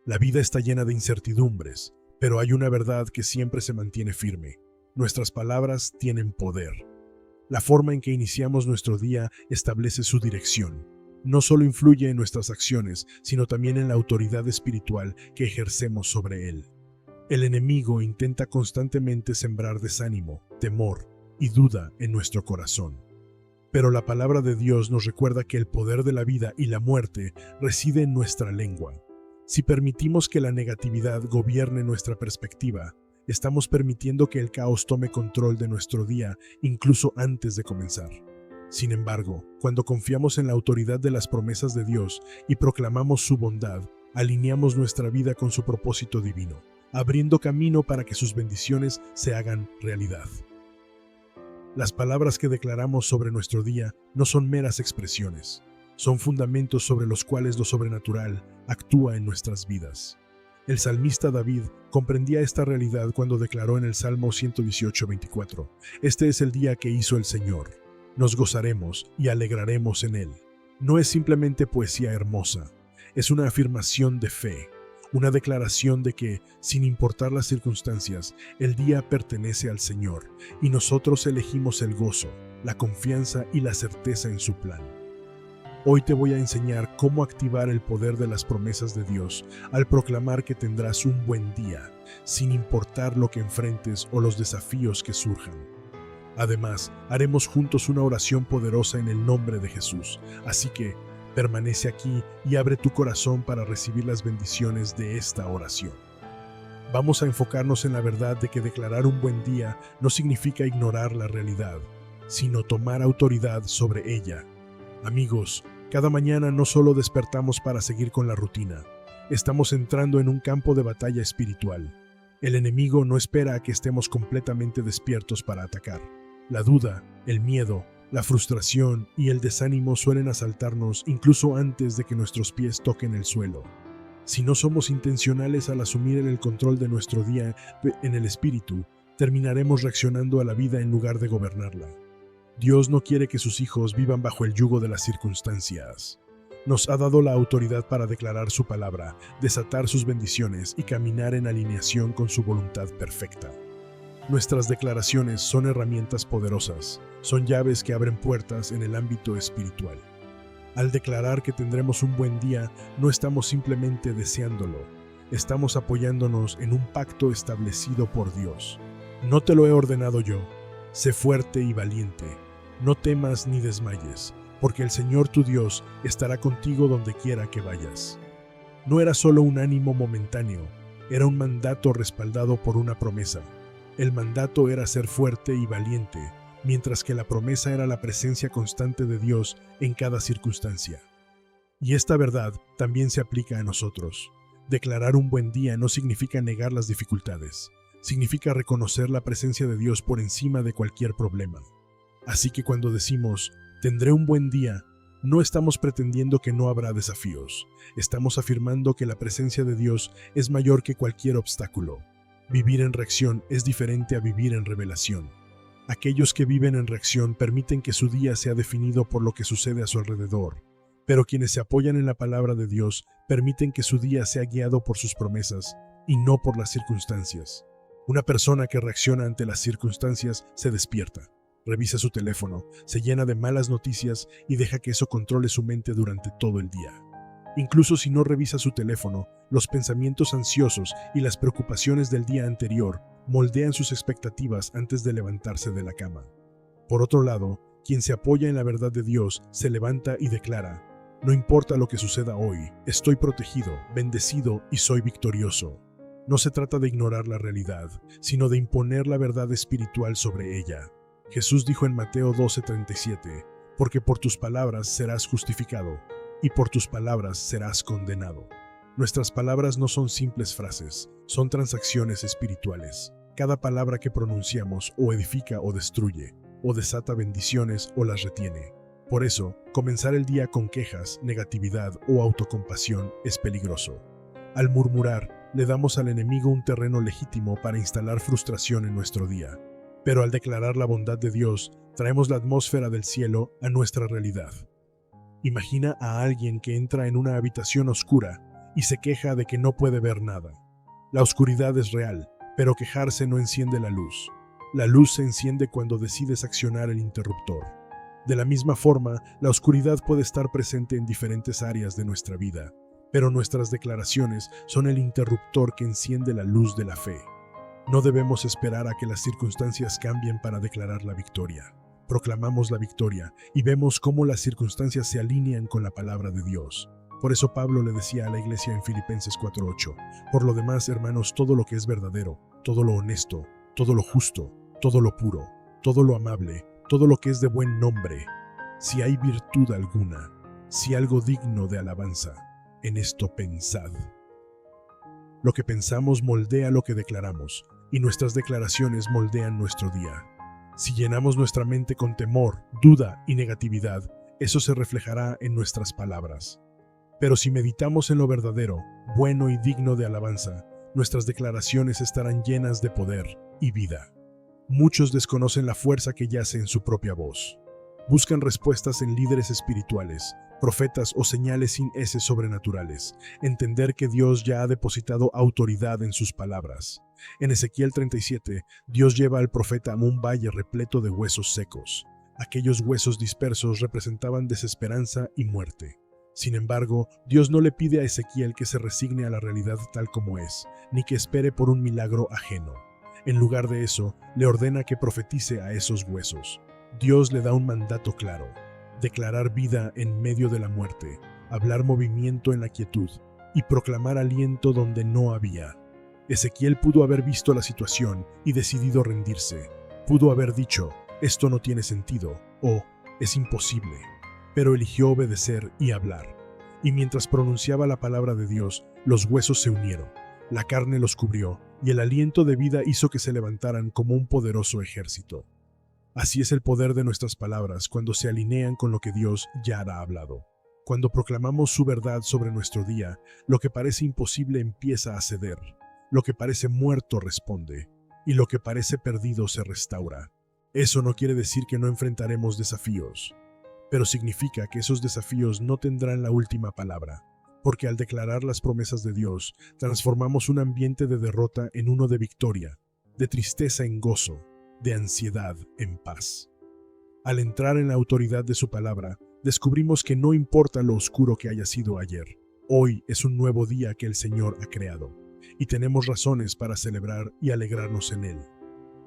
La vida está llena de incertidumbres, pero hay una verdad que siempre se mantiene firme. Nuestras palabras tienen poder. La forma en que iniciamos nuestro día establece su dirección. No solo influye en nuestras acciones, sino también en la autoridad espiritual que ejercemos sobre él. El enemigo intenta constantemente sembrar desánimo, temor y duda en nuestro corazón. Pero la palabra de Dios nos recuerda que el poder de la vida y la muerte reside en nuestra lengua. Si permitimos que la negatividad gobierne nuestra perspectiva, estamos permitiendo que el caos tome control de nuestro día incluso antes de comenzar. Sin embargo, cuando confiamos en la autoridad de las promesas de Dios y proclamamos su bondad, alineamos nuestra vida con su propósito divino, abriendo camino para que sus bendiciones se hagan realidad. Las palabras que declaramos sobre nuestro día no son meras expresiones, son fundamentos sobre los cuales lo sobrenatural actúa en nuestras vidas. El salmista David comprendía esta realidad cuando declaró en el Salmo 118:24: Este es el día que hizo el Señor. Nos gozaremos y alegraremos en él. No es simplemente poesía hermosa, es una afirmación de fe, una declaración de que, sin importar las circunstancias, el día pertenece al Señor y nosotros elegimos el gozo, la confianza y la certeza en su plan. Hoy te voy a enseñar cómo activar el poder de las promesas de Dios al proclamar que tendrás un buen día, sin importar lo que enfrentes o los desafíos que surjan. Además, haremos juntos una oración poderosa en el nombre de Jesús, así que permanece aquí y abre tu corazón para recibir las bendiciones de esta oración. Vamos a enfocarnos en la verdad de que declarar un buen día no significa ignorar la realidad, sino tomar autoridad sobre ella. Amigos, cada mañana no solo despertamos para seguir con la rutina, estamos entrando en un campo de batalla espiritual. El enemigo no espera a que estemos completamente despiertos para atacar. La duda, el miedo, la frustración y el desánimo suelen asaltarnos incluso antes de que nuestros pies toquen el suelo. Si no somos intencionales al asumir el control de nuestro día en el espíritu, terminaremos reaccionando a la vida en lugar de gobernarla. Dios no quiere que sus hijos vivan bajo el yugo de las circunstancias. Nos ha dado la autoridad para declarar su palabra, desatar sus bendiciones y caminar en alineación con su voluntad perfecta. Nuestras declaraciones son herramientas poderosas, son llaves que abren puertas en el ámbito espiritual. Al declarar que tendremos un buen día, no estamos simplemente deseándolo, estamos apoyándonos en un pacto establecido por Dios. No te lo he ordenado yo, sé fuerte y valiente, no temas ni desmayes, porque el Señor tu Dios estará contigo donde quiera que vayas. No era solo un ánimo momentáneo, era un mandato respaldado por una promesa. El mandato era ser fuerte y valiente, mientras que la promesa era la presencia constante de Dios en cada circunstancia. Y esta verdad también se aplica a nosotros. Declarar un buen día no significa negar las dificultades, significa reconocer la presencia de Dios por encima de cualquier problema. Así que cuando decimos, tendré un buen día, no estamos pretendiendo que no habrá desafíos, estamos afirmando que la presencia de Dios es mayor que cualquier obstáculo. Vivir en reacción es diferente a vivir en revelación. Aquellos que viven en reacción permiten que su día sea definido por lo que sucede a su alrededor, pero quienes se apoyan en la palabra de Dios permiten que su día sea guiado por sus promesas y no por las circunstancias. Una persona que reacciona ante las circunstancias se despierta, revisa su teléfono, se llena de malas noticias y deja que eso controle su mente durante todo el día. Incluso si no revisa su teléfono, los pensamientos ansiosos y las preocupaciones del día anterior moldean sus expectativas antes de levantarse de la cama. Por otro lado, quien se apoya en la verdad de Dios se levanta y declara: no importa lo que suceda hoy, estoy protegido, bendecido y soy victorioso. No se trata de ignorar la realidad, sino de imponer la verdad espiritual sobre ella. Jesús dijo en Mateo 12:37, porque por tus palabras serás justificado, y por tus palabras serás condenado. Nuestras palabras no son simples frases, son transacciones espirituales. Cada palabra que pronunciamos o edifica o destruye, o desata bendiciones o las retiene. Por eso, comenzar el día con quejas, negatividad o autocompasión es peligroso. Al murmurar, le damos al enemigo un terreno legítimo para instalar frustración en nuestro día. Pero al declarar la bondad de Dios, traemos la atmósfera del cielo a nuestra realidad. Imagina a alguien que entra en una habitación oscura y se queja de que no puede ver nada. La oscuridad es real, pero quejarse no enciende la luz. La luz se enciende cuando decides accionar el interruptor. De la misma forma, la oscuridad puede estar presente en diferentes áreas de nuestra vida, pero nuestras declaraciones son el interruptor que enciende la luz de la fe. No debemos esperar a que las circunstancias cambien para declarar la victoria. Proclamamos la victoria y vemos cómo las circunstancias se alinean con la palabra de Dios. Por eso Pablo le decía a la iglesia en Filipenses 4:8, por lo demás, hermanos, todo lo que es verdadero, todo lo honesto, todo lo justo, todo lo puro, todo lo amable, todo lo que es de buen nombre, si hay virtud alguna, si algo digno de alabanza, en esto pensad. Lo que pensamos moldea lo que declaramos, y nuestras declaraciones moldean nuestro día. Si llenamos nuestra mente con temor, duda y negatividad, eso se reflejará en nuestras palabras. Pero si meditamos en lo verdadero, bueno y digno de alabanza, nuestras declaraciones estarán llenas de poder y vida. Muchos desconocen la fuerza que yace en su propia voz. Buscan respuestas en líderes espirituales, profetas o señales sin S sobrenaturales. Entender que Dios ya ha depositado autoridad en sus palabras. En Ezequiel 37, Dios lleva al profeta a un valle repleto de huesos secos. Aquellos huesos dispersos representaban desesperanza y muerte. Sin embargo, Dios no le pide a Ezequiel que se resigne a la realidad tal como es, ni que espere por un milagro ajeno. En lugar de eso, le ordena que profetice a esos huesos. Dios le da un mandato claro: declarar vida en medio de la muerte, hablar movimiento en la quietud y proclamar aliento donde no había. Ezequiel pudo haber visto la situación y decidido rendirse. Pudo haber dicho, esto no tiene sentido, o es imposible. Pero eligió obedecer y hablar. Y mientras pronunciaba la palabra de Dios, los huesos se unieron, la carne los cubrió, y el aliento de vida hizo que se levantaran como un poderoso ejército. Así es el poder de nuestras palabras cuando se alinean con lo que Dios ya ha hablado. Cuando proclamamos su verdad sobre nuestro día, lo que parece imposible empieza a ceder, lo que parece muerto responde, y lo que parece perdido se restaura. Eso no quiere decir que no enfrentaremos desafíos, pero significa que esos desafíos no tendrán la última palabra, porque al declarar las promesas de Dios, transformamos un ambiente de derrota en uno de victoria, de tristeza en gozo, de ansiedad en paz. Al entrar en la autoridad de su palabra, descubrimos que no importa lo oscuro que haya sido ayer, hoy es un nuevo día que el Señor ha creado, y tenemos razones para celebrar y alegrarnos en él.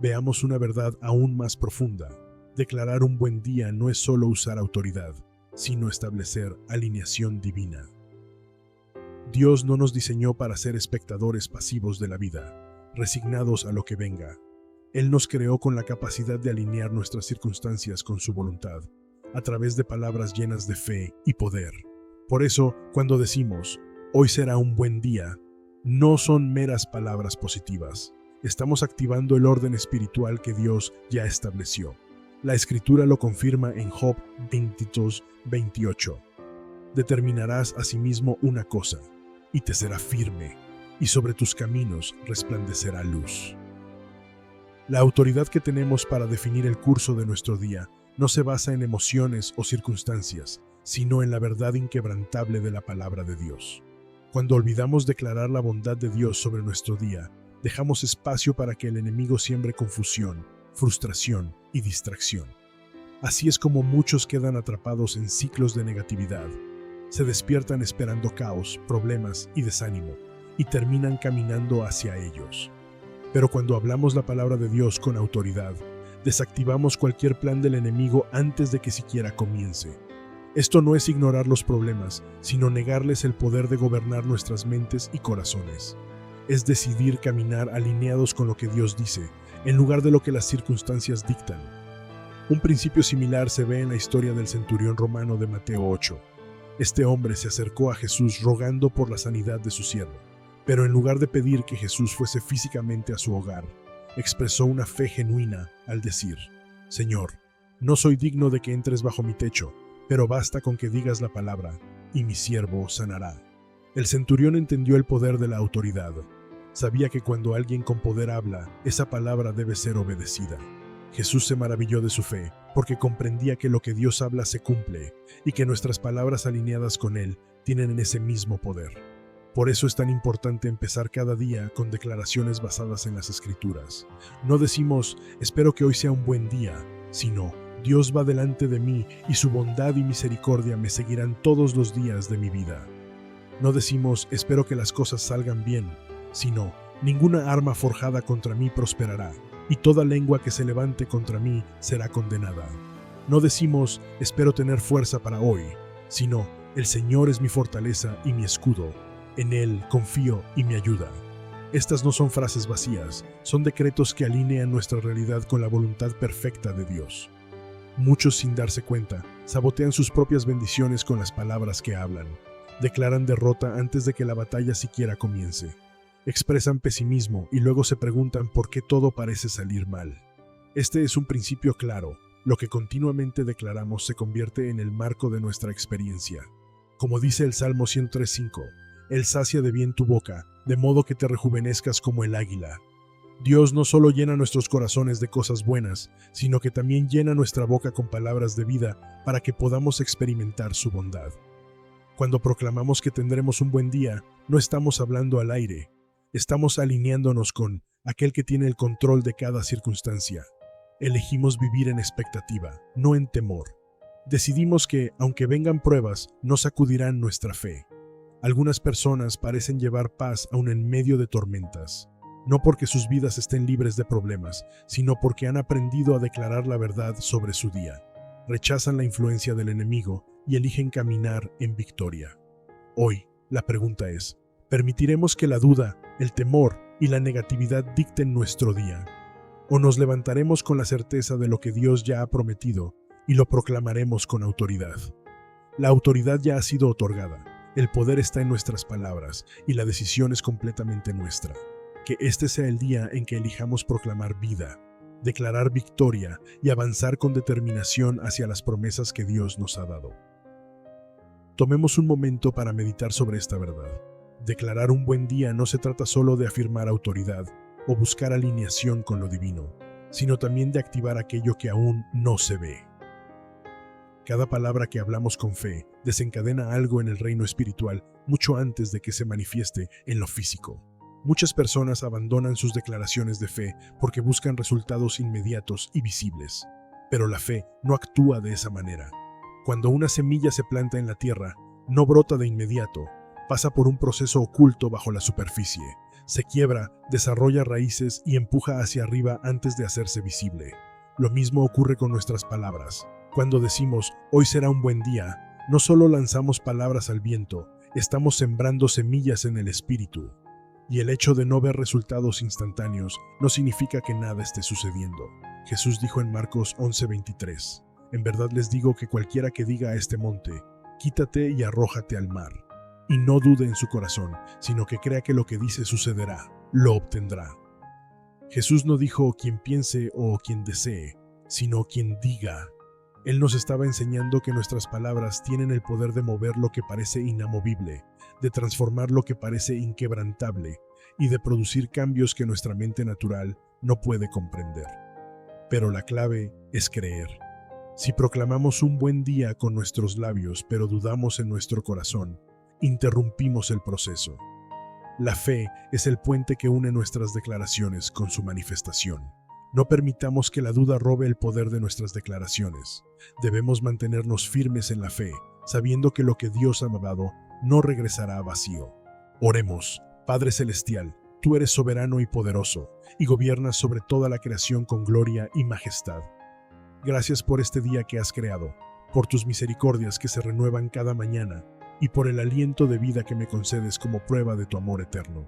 Veamos una verdad aún más profunda. Declarar un buen día no es solo usar autoridad, sino establecer alineación divina. Dios no nos diseñó para ser espectadores pasivos de la vida, resignados a lo que venga. Él nos creó con la capacidad de alinear nuestras circunstancias con su voluntad, a través de palabras llenas de fe y poder. Por eso, cuando decimos, hoy será un buen día, no son meras palabras positivas. Estamos activando el orden espiritual que Dios ya estableció. La Escritura lo confirma en Job 22:28. Determinarás asimismo una cosa, y te será firme, y sobre tus caminos resplandecerá luz. La autoridad que tenemos para definir el curso de nuestro día no se basa en emociones o circunstancias, sino en la verdad inquebrantable de la palabra de Dios. Cuando olvidamos declarar la bondad de Dios sobre nuestro día, dejamos espacio para que el enemigo siembre confusión, frustración y distracción. Así es como muchos quedan atrapados en ciclos de negatividad. Se despiertan esperando caos, problemas y desánimo, y terminan caminando hacia ellos. Pero cuando hablamos la palabra de Dios con autoridad, desactivamos cualquier plan del enemigo antes de que siquiera comience. Esto no es ignorar los problemas, sino negarles el poder de gobernar nuestras mentes y corazones. Es decidir caminar alineados con lo que Dios dice, en lugar de lo que las circunstancias dictan. Un principio similar se ve en la historia del centurión romano de Mateo 8. Este hombre se acercó a Jesús rogando por la sanidad de su siervo, pero en lugar de pedir que Jesús fuese físicamente a su hogar, expresó una fe genuina al decir, «Señor, no soy digno de que entres bajo mi techo, pero basta con que digas la palabra, y mi siervo sanará». El centurión entendió el poder de la autoridad. Sabía que cuando alguien con poder habla, esa palabra debe ser obedecida. Jesús se maravilló de su fe, porque comprendía que lo que Dios habla se cumple, y que nuestras palabras alineadas con Él tienen ese mismo poder. Por eso es tan importante empezar cada día con declaraciones basadas en las Escrituras. No decimos, espero que hoy sea un buen día, sino, Dios va delante de mí y su bondad y misericordia me seguirán todos los días de mi vida. No decimos, espero que las cosas salgan bien, sino, ninguna arma forjada contra mí prosperará, y toda lengua que se levante contra mí será condenada. No decimos, espero tener fuerza para hoy, sino, el Señor es mi fortaleza y mi escudo. En Él confío y me ayuda. Estas no son frases vacías, son decretos que alinean nuestra realidad con la voluntad perfecta de Dios. Muchos, sin darse cuenta, sabotean sus propias bendiciones con las palabras que hablan. Declaran derrota antes de que la batalla siquiera comience. Expresan pesimismo y luego se preguntan por qué todo parece salir mal. Este es un principio claro. Lo que continuamente declaramos se convierte en el marco de nuestra experiencia. Como dice el Salmo 103:5, Él sacia de bien tu boca, de modo que te rejuvenezcas como el águila. Dios no solo llena nuestros corazones de cosas buenas, sino que también llena nuestra boca con palabras de vida para que podamos experimentar su bondad. Cuando proclamamos que tendremos un buen día, no estamos hablando al aire, estamos alineándonos con aquel que tiene el control de cada circunstancia. Elegimos vivir en expectativa, no en temor. Decidimos que, aunque vengan pruebas, no sacudirán nuestra fe. Algunas personas parecen llevar paz aún en medio de tormentas, no porque sus vidas estén libres de problemas, sino porque han aprendido a declarar la verdad sobre su día. Rechazan la influencia del enemigo y eligen caminar en victoria. Hoy, la pregunta es, ¿permitiremos que la duda, el temor y la negatividad dicten nuestro día? ¿O nos levantaremos con la certeza de lo que Dios ya ha prometido y lo proclamaremos con autoridad? La autoridad ya ha sido otorgada. El poder está en nuestras palabras y la decisión es completamente nuestra. Que este sea el día en que elijamos proclamar vida, declarar victoria y avanzar con determinación hacia las promesas que Dios nos ha dado. Tomemos un momento para meditar sobre esta verdad. Declarar un buen día no se trata solo de afirmar autoridad o buscar alineación con lo divino, sino también de activar aquello que aún no se ve. Cada palabra que hablamos con fe desencadena algo en el reino espiritual mucho antes de que se manifieste en lo físico. Muchas personas abandonan sus declaraciones de fe porque buscan resultados inmediatos y visibles. Pero la fe no actúa de esa manera. Cuando una semilla se planta en la tierra, no brota de inmediato, pasa por un proceso oculto bajo la superficie. Se quiebra, desarrolla raíces y empuja hacia arriba antes de hacerse visible. Lo mismo ocurre con nuestras palabras. Cuando decimos, hoy será un buen día, no solo lanzamos palabras al viento, estamos sembrando semillas en el espíritu. Y el hecho de no ver resultados instantáneos no significa que nada esté sucediendo. Jesús dijo en Marcos 11:23, en verdad les digo que cualquiera que diga a este monte, quítate y arrójate al mar, y no dude en su corazón, sino que crea que lo que dice sucederá, lo obtendrá. Jesús no dijo quien piense o quien desee, sino quien diga. Él nos estaba enseñando que nuestras palabras tienen el poder de mover lo que parece inamovible, de transformar lo que parece inquebrantable y de producir cambios que nuestra mente natural no puede comprender. Pero la clave es creer. Si proclamamos un buen día con nuestros labios pero dudamos en nuestro corazón, interrumpimos el proceso. La fe es el puente que une nuestras declaraciones con su manifestación. No permitamos que la duda robe el poder de nuestras declaraciones. Debemos mantenernos firmes en la fe, sabiendo que lo que Dios ha dado no regresará vacío. Oremos. Padre Celestial, tú eres soberano y poderoso, y gobiernas sobre toda la creación con gloria y majestad. Gracias por este día que has creado, por tus misericordias que se renuevan cada mañana, y por el aliento de vida que me concedes como prueba de tu amor eterno.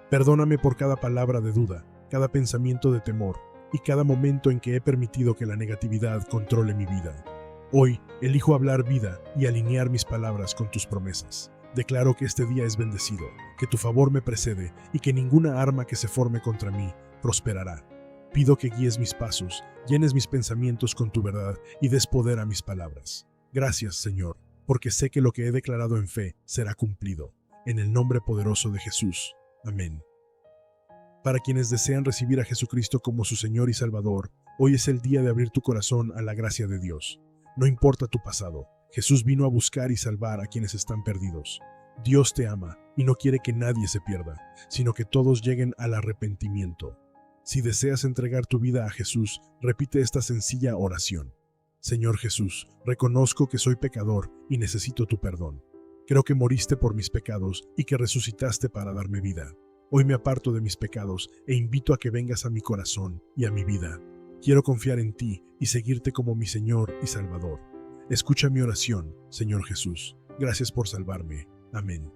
Perdóname por cada palabra de duda, cada pensamiento de temor, y cada momento en que he permitido que la negatividad controle mi vida. Hoy elijo hablar vida y alinear mis palabras con tus promesas. Declaro que este día es bendecido, que tu favor me precede y que ninguna arma que se forme contra mí prosperará. Pido que guíes mis pasos, llenes mis pensamientos con tu verdad y des poder a mis palabras. Gracias, Señor, porque sé que lo que he declarado en fe será cumplido. En el nombre poderoso de Jesús. Amén. Para quienes desean recibir a Jesucristo como su Señor y Salvador, hoy es el día de abrir tu corazón a la gracia de Dios. No importa tu pasado, Jesús vino a buscar y salvar a quienes están perdidos. Dios te ama y no quiere que nadie se pierda, sino que todos lleguen al arrepentimiento. Si deseas entregar tu vida a Jesús, repite esta sencilla oración. Señor Jesús, reconozco que soy pecador y necesito tu perdón. Creo que moriste por mis pecados y que resucitaste para darme vida. Hoy me aparto de mis pecados e invito a que vengas a mi corazón y a mi vida. Quiero confiar en ti y seguirte como mi Señor y Salvador. Escucha mi oración, Señor Jesús. Gracias por salvarme. Amén.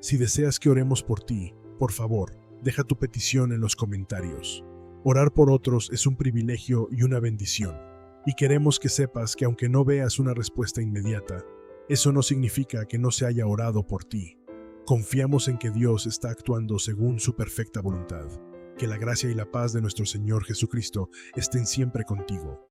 Si deseas que oremos por ti, por favor, deja tu petición en los comentarios. Orar por otros es un privilegio y una bendición. Y queremos que sepas que aunque no veas una respuesta inmediata, eso no significa que no se haya orado por ti. Confiamos en que Dios está actuando según su perfecta voluntad. Que la gracia y la paz de nuestro Señor Jesucristo estén siempre contigo.